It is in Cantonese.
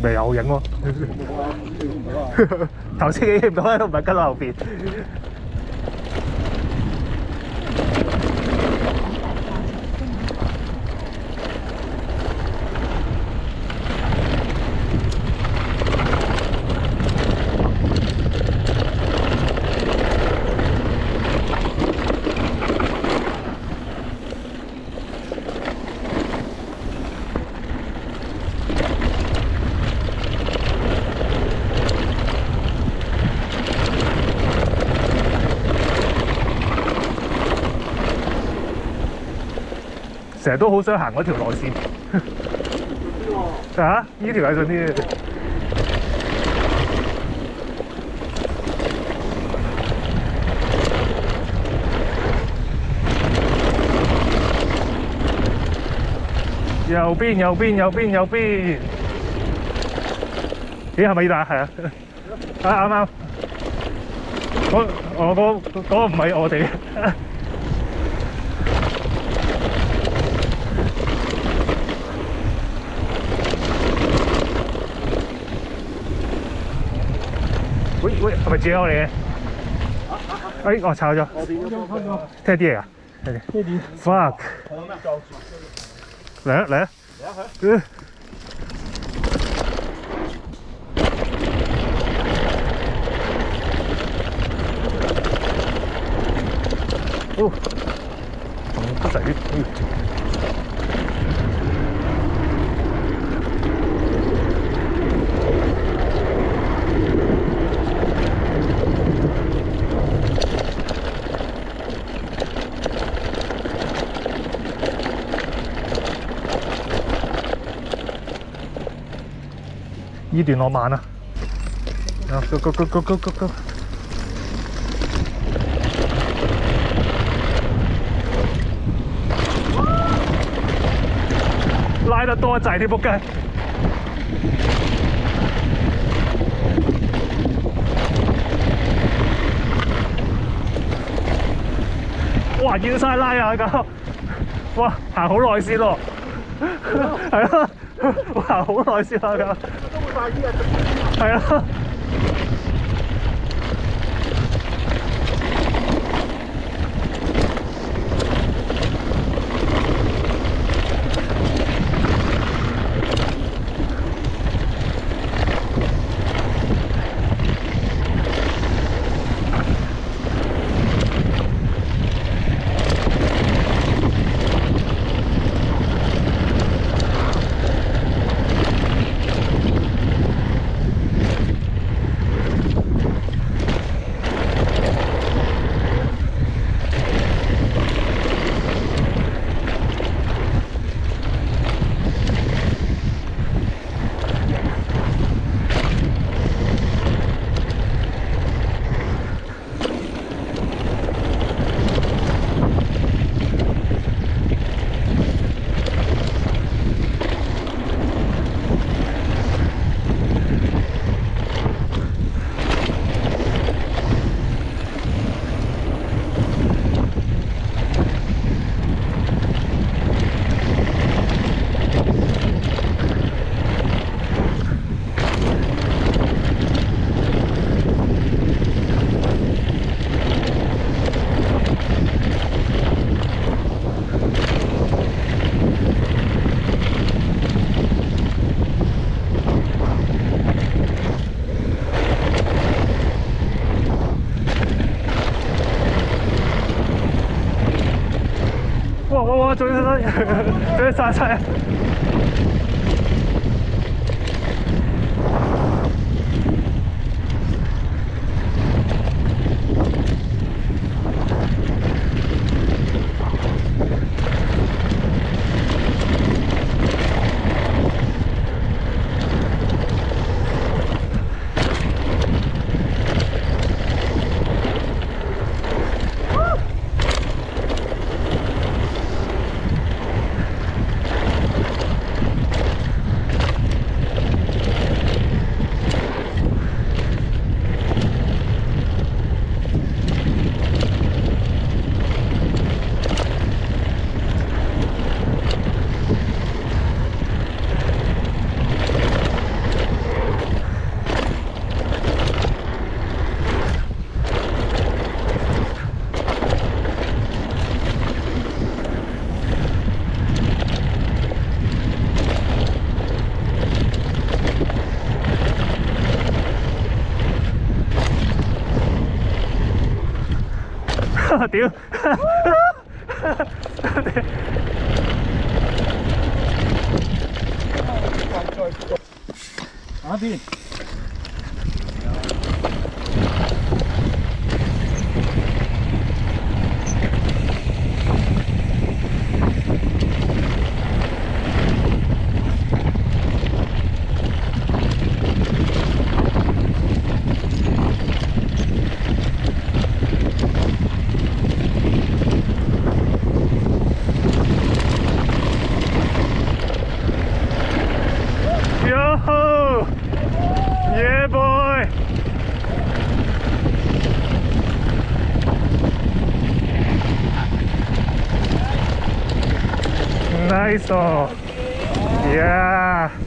未有影喎。頭先影唔到咧，唔係跟喺後邊。成日都好想行嗰條內線。啊！呢條係順啲。右邊，右邊，右邊，右邊。咦？係咪呢度啊？係啊。啱啱。嗰個唔係我哋。喂，係咪 J.O. 嚟嘅？我炒咗。聽啲嘢啊？聽啲。Fuck！ 嚟啊！嚟啊！哦，不仔。呢段我慢啊！Go！ 拉得多滯啲仆街！哇！要晒拉啊咁！哇！行好耐先咯，係咯，行好耐先啦咁。係啊！哇！終於晒晒！屌！打邊。Yo! Yeah, boy! Nice! Oh. Yeah!